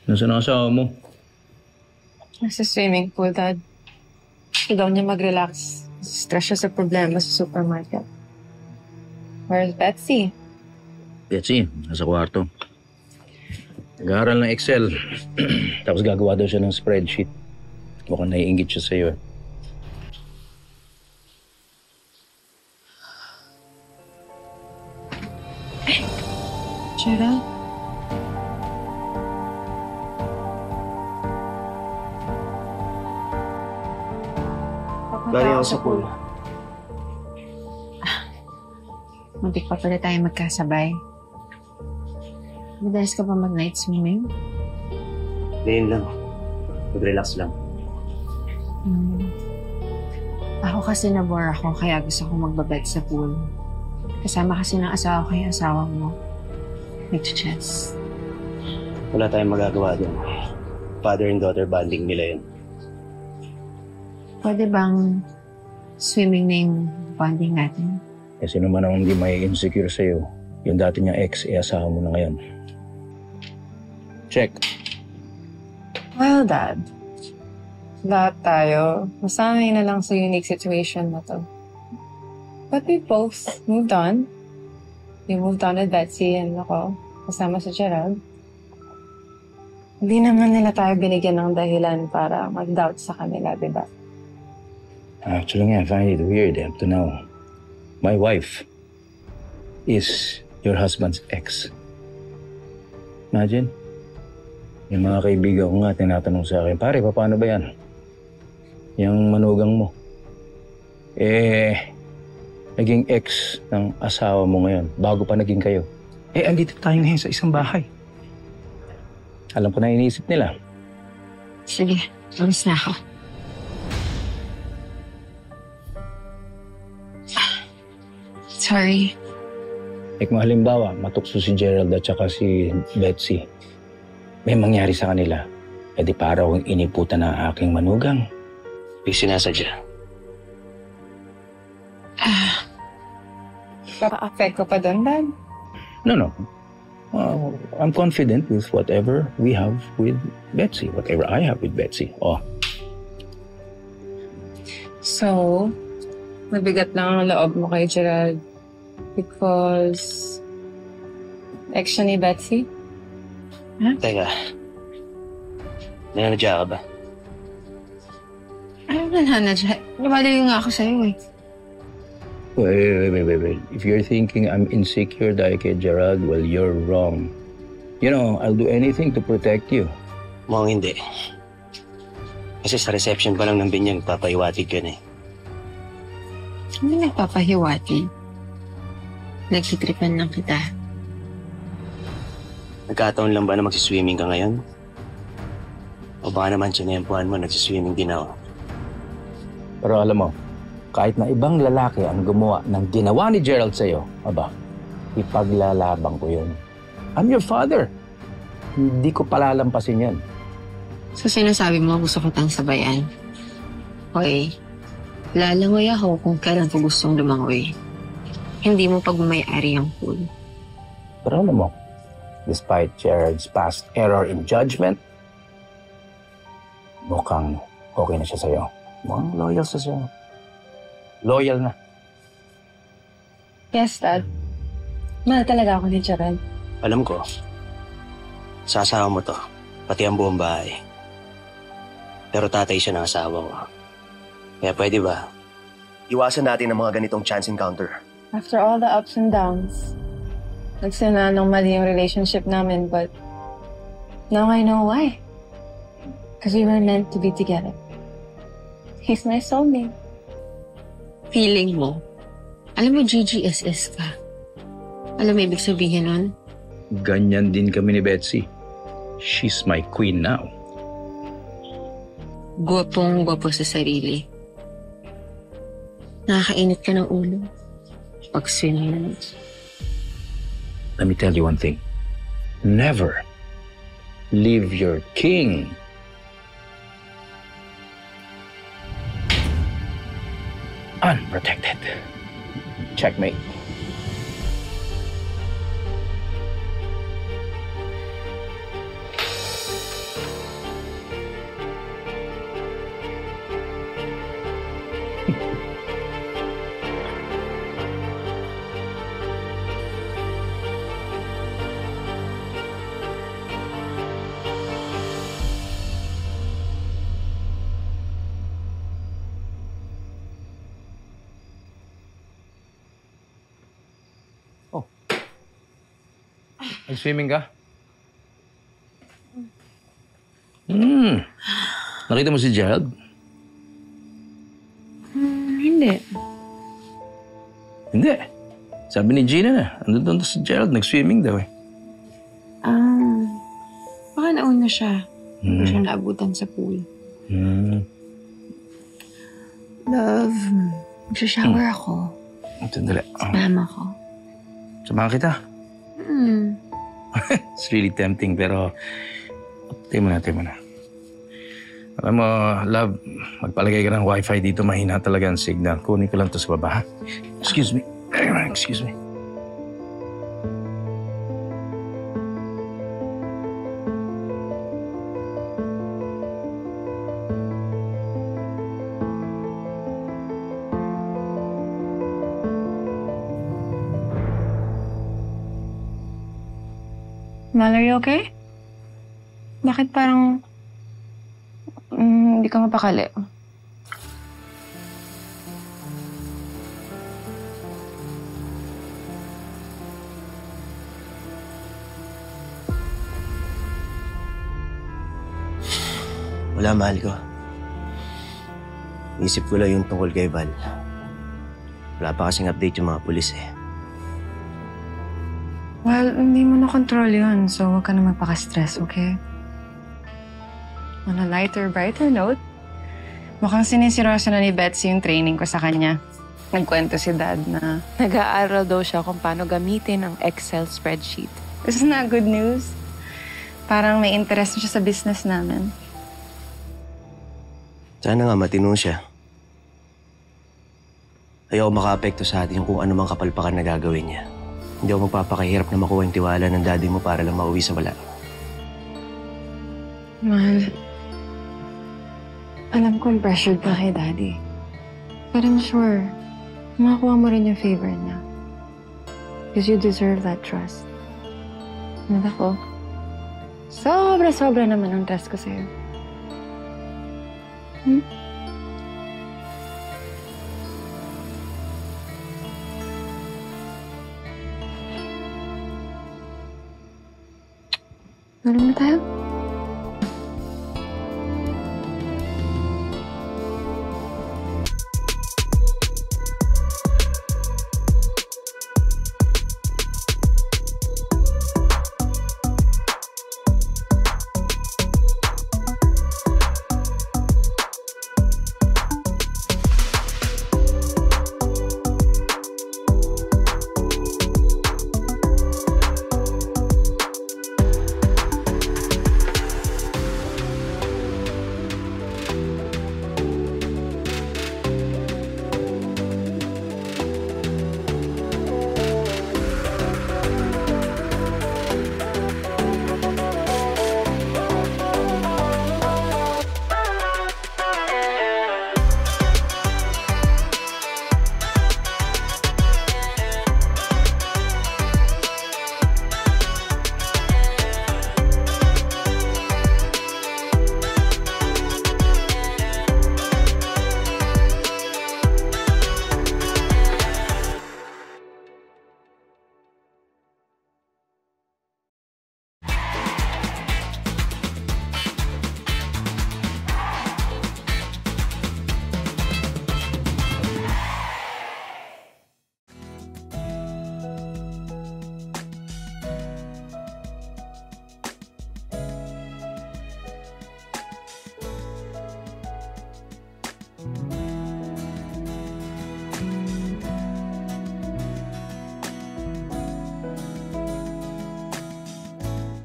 Nasaan ang asawa mo? Nasa swimming pool, Dad. Gusto daw niya mag-relax. Stress siya sa problema sa supermarket. Where's Betsy? Betsy, nasa kwarto. Nag-aaral ng Excel. Tapos gagawa daw siya ng spreadsheet. Mukhang naiingit siya sa'yo. Gerald? Galing ako sa pool. Muntik pa pala tayo magkasabay. Madalas ka pa mag-night swimming? Ngayon lang. Mag-relax lang. Ako kasi nabore ako, kaya gusto kong magbabed sa pool. Kasama kasi ng asawa ko yung asawa mo. Nag-chess. Wala tayong magagawa doon. Father and daughter bonding nila yun. Pwede bang swimming na yung bonding natin? Eh, sino man ang hindi may insecure sa'yo, yung dati niyang ex, asawa mo na ngayon. Check. Well, Dad. Lahat tayo. Masanay na lang sa unique situation na to. But we both moved on. We moved on with Betsy and ako, kasama si Gerald. Hindi naman nila tayo binigyan ng dahilan para mag-doubt sa kanila, di ba? Actually, I find it weird up to now. My wife is your husband's ex. Imagine, yung mga kaibigan ko nga tinatanong sa akin, pare, paano ba yan? Yung manugang mo. Naging ex ng asawa mo ngayon, bago pa naging kayo. Andito tayo ngayon sa isang bahay. Alam ko na iniisip nila. Sige, alis na ako. Sorry. Kung halimbawa, matukso si Gerald at saka si Betsy, may mangyari sa kanila, di para akong iniputan ng aking manugang. May sinasadya. Baka-affect ko pa doon, Dad? No. I'm confident with whatever we have with Betsy, whatever I have with Betsy. So, mabigat lang ang loob mo kay Gerald because ex siya ni Betsy? Teka. Nananadya ka ba? Ano nananadya? Lumalayo nga ako sa'yo eh. Wait. If you're thinking I'm insecure dahil kay Gerald, well, you're wrong. You know, I'll do anything to protect you. Mukhang hindi. Kasi sa reception pa lang ng binyag, papaiwatig ka na eh. Hindi nagpapahiwati. Nagsitripan lang kita. Nagkataon lang ba na magsiswimming ka ngayon? O baka naman sinempuhan mo, nagsiswimming din ako. Pero alam mo, kahit na ibang lalaki ang gumawa ng ginawa ni Gerald sa'yo, ipaglalaban ko yun. I'm your father. Hindi ko palalampasin yan. So sinasabi mo gusto ko tang sabayan? Okay. Lalangoy ako kung kailan ko gustong lumangoy. Hindi mo pagmamayari ang pool. Pero alam mo, despite Gerald's past error in judgment, mukhang okay na siya sa'yo. Mukhang loyal siya sa'yo. Loyal na. Yes, Dad. Mahal talaga ako ni Gerald. Alam ko, sasawa mo to, pati ang buong bahay. Pero tatay siya ng asawa ko. Kaya pwede ba? Iwasan natin ang mga ganitong chance encounter. After all the ups and downs, nagsimula nung mali yung relationship namin, but now I know why. Because we were meant to be together. He's my soulmate. Feeling mo, alam mo GGSS ka. Alam mo ibig sabihin nun? Ganyan din kami ni Betsy. She's my queen now. Gwapong-gwapo sa sarili. Nakakainit ka ng ulo. Pag-swim na. Let me tell you one thing. Never leave your king unprotected. Checkmate. Nag-swimming ka? Nakita mo si Gerald? Hindi. Hindi. Sabi ni Gina na, andun si Gerald, nag-swimming daw eh. Baka nauna siya. Hindi siya naabutan sa pool. Love, magsha-shower ako. Sandali. Mama ko. Samahan kita. It's really tempting, pero tayo muna. Alam mo, love, magpalagay ka ng wifi dito. Mahina talaga ang signal. Kunin ko lang to sa baba, ha? Excuse me. Excuse me. Mallory, okay? Bakit parang hindi ka mapakali? Wala, mahal ko. Isip ko lang yung tungkol kay Val. Wala pa kasing update yung mga pulis eh. Well, hindi mo na-control yun, so huwag ka na magpaka-stress, okay? On a lighter, brighter note, mukhang sinisirasa na ni Betsy yung training ko sa kanya. Nagkwento si Dad na nag-aaral daw siya kung paano gamitin ang Excel spreadsheet. Isn't that good news? Parang may interest na siya sa business namin. Sana nga matino siya. Ayaw maka-apekto sa atin kung ano mang kapalpakan na gagawin niya. Hindi ako magpapakahirap na makuha yung tiwala ng daddy mo para lang mauwi sa wala. Mahal, alam kong pressured ka kay Daddy. But I'm sure, makakuha mo rin yung favor niya. Because you deserve that trust. And ako, sobra-sobra naman ang trust ko sa'yo. Tulog na tayo?